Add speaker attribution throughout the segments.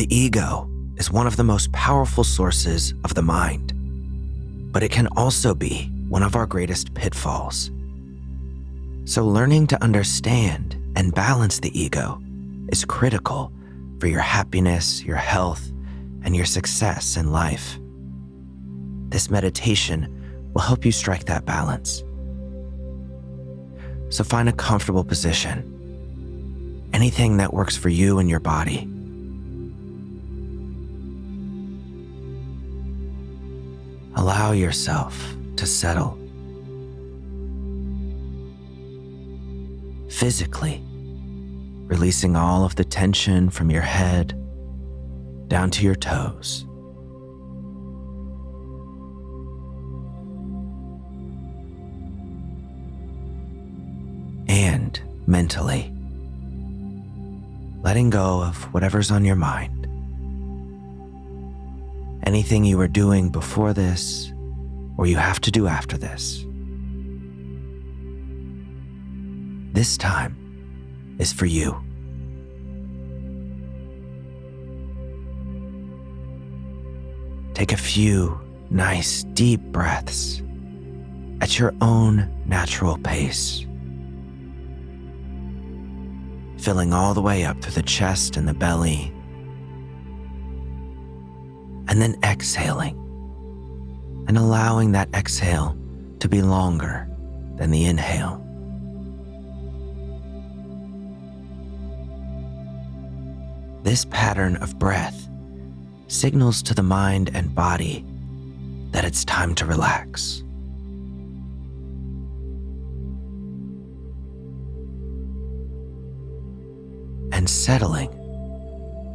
Speaker 1: The ego is one of the most powerful sources of the mind, but it can also be one of our greatest pitfalls. So learning to understand and balance the ego is critical for your happiness, your health, and your success in life. This meditation will help you strike that balance. So find a comfortable position, anything that works for you and your body. Allow yourself to settle. Physically, releasing all of the tension from your head down to your toes. And mentally, letting go of whatever's on your mind. Anything you were doing before this, or you have to do after this. This time is for you. Take a few nice, deep breaths at your own natural pace, filling all the way up through the chest and the belly, and then exhaling, and allowing that exhale to be longer than the inhale. This pattern of breath signals to the mind and body that it's time to relax. And settling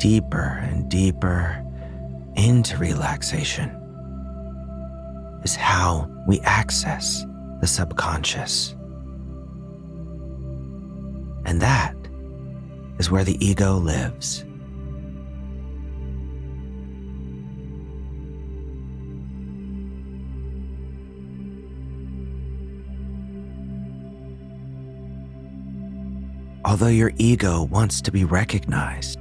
Speaker 1: deeper and deeper into relaxation is how we access the subconscious. And that is where the ego lives. Although your ego wants to be recognized,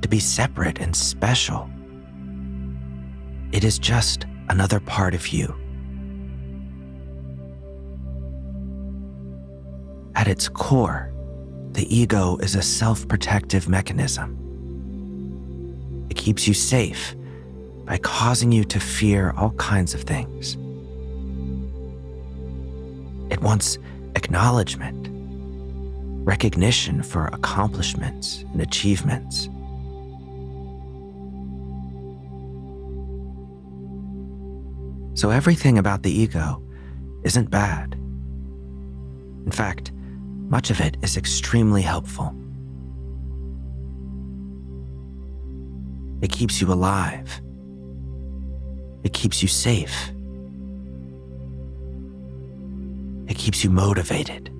Speaker 1: to be separate and special, it is just another part of you. At its core, the ego is a self-protective mechanism. It keeps you safe by causing you to fear all kinds of things. It wants acknowledgement, recognition for accomplishments and achievements. So everything about the ego isn't bad. In fact, much of it is extremely helpful. It keeps you alive. It keeps you safe. It keeps you motivated,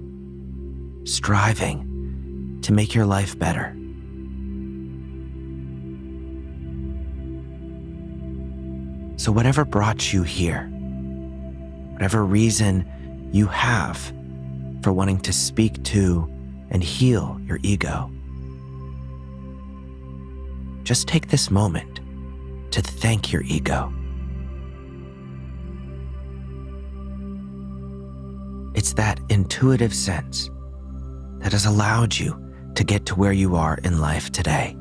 Speaker 1: striving to make your life better. So whatever brought you here, whatever reason you have for wanting to speak to and heal your ego, just take this moment to thank your ego. It's that intuitive sense that has allowed you to get to where you are in life today.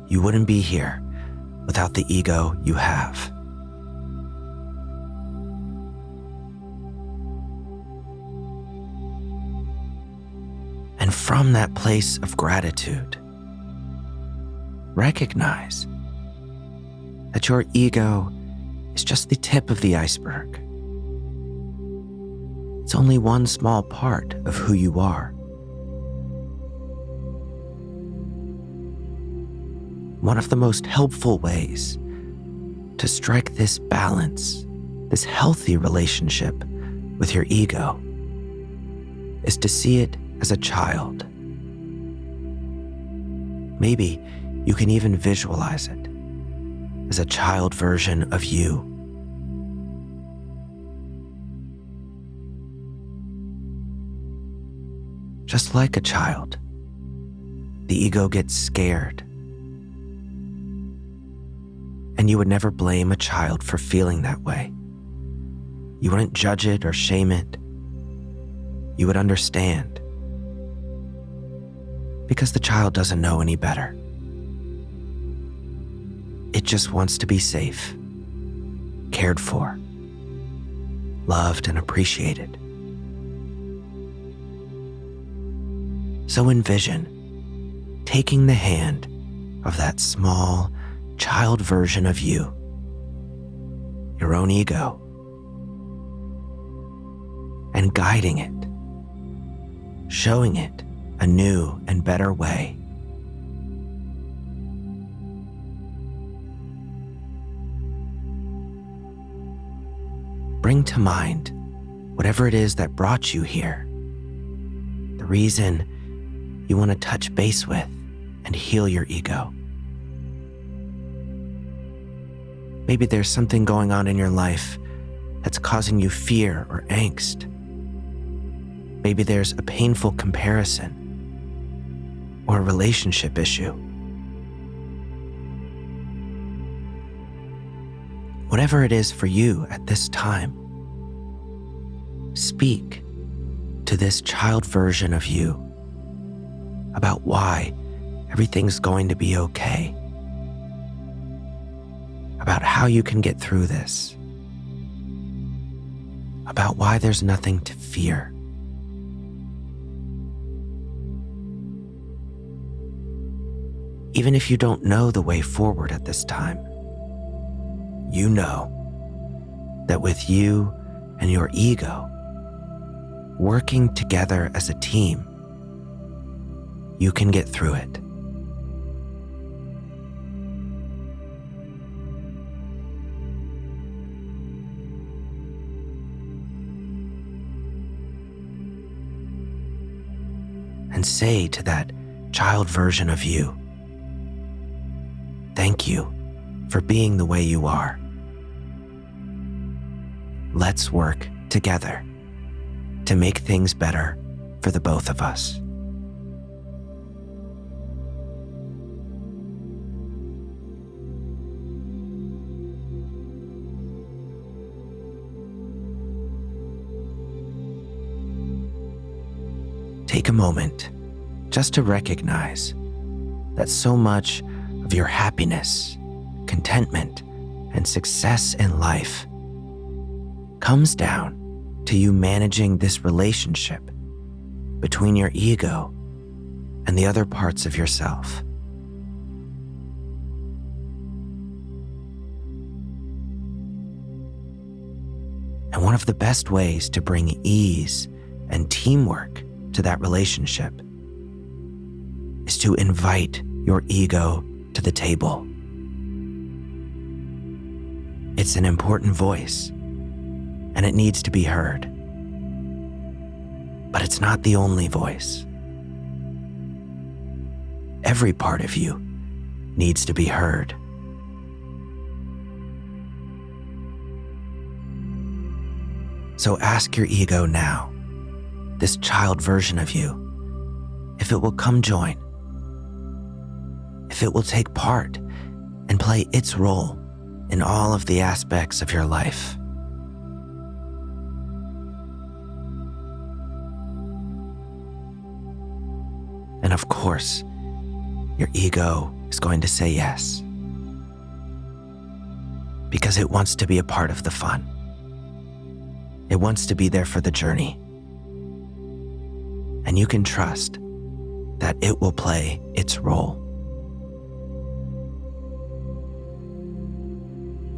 Speaker 1: You wouldn't be here without the ego you have. And from that place of gratitude, recognize that your ego is just the tip of the iceberg. It's only one small part of who you are. One of the most helpful ways to strike this balance, this healthy relationship with your ego, is to see it as a child. Maybe you can even visualize it as a child version of you. Just like a child, the ego gets scared And you would never blame a child for feeling that way. You wouldn't judge it or shame it. You would understand. Because the child doesn't know any better. It just wants to be safe, cared for, loved and appreciated. So envision taking the hand of that small child version of you, your own ego, and guiding it, showing it a new and better way. Bring to mind whatever it is that brought you here, the reason you want to touch base with and heal your ego. Maybe there's something going on in your life that's causing you fear or angst. Maybe there's a painful comparison or a relationship issue. Whatever it is for you at this time, speak to this child version of you about why everything's going to be okay, about how you can get through this, about why there's nothing to fear. Even if you don't know the way forward at this time, you know that with you and your ego working together as a team, you can get through it. And say to that child version of you, thank you for being the way you are. Let's work together to make things better for the both of us. Take a moment just to recognize that so much of your happiness, contentment, and success in life comes down to you managing this relationship between your ego and the other parts of yourself. And one of the best ways to bring ease and teamwork to that relationship is to invite your ego to the table. It's an important voice, and it needs to be heard. But it's not the only voice. Every part of you needs to be heard. So ask your ego now, this child version of you, if it will come join, if it will take part and play its role in all of the aspects of your life. And of course, your ego is going to say yes, because it wants to be a part of the fun. It wants to be there for the journey. And you can trust that it will play its role.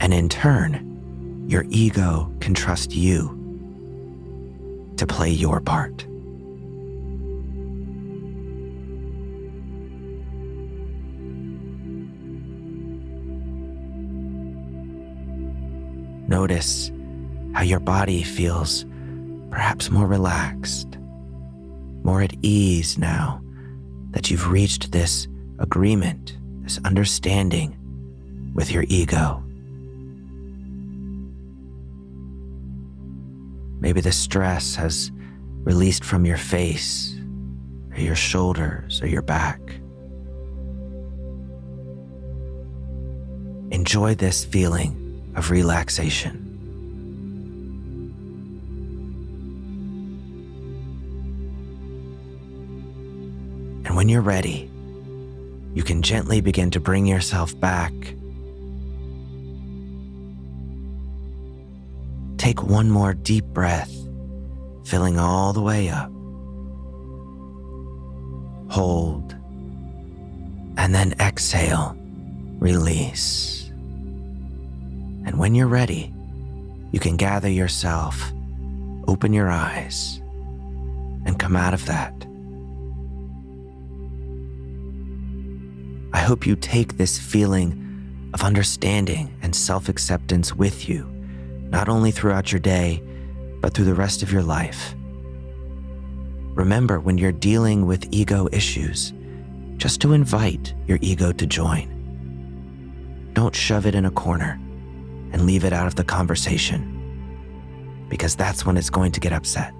Speaker 1: And in turn, your ego can trust you to play your part. Notice how your body feels perhaps more relaxed, more at ease now that you've reached this agreement, this understanding with your ego. Maybe the stress has released from your face, or your shoulders, or your back. enjoy this feeling of relaxation. And when you're ready, you can gently begin to bring yourself back. Take one more deep breath, filling all the way up. Hold, and then exhale, release. And when you're ready, you can gather yourself, open your eyes, and come out of that. I hope you take this feeling of understanding and self-acceptance with you, not only throughout your day, but through the rest of your life. Remember, when you're dealing with ego issues, just to invite your ego to join. Don't shove it in a corner and leave it out of the conversation, because that's when it's going to get upset.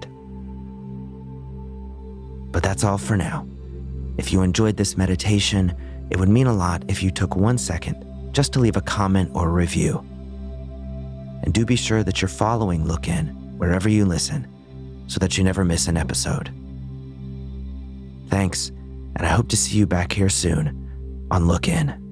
Speaker 1: But that's all for now. If you enjoyed this meditation, it would mean a lot if you took 1 second just to leave a comment or a review. And do be sure that you're following Look In wherever you listen so that you never miss an episode. Thanks, and I hope to see you back here soon on Look In.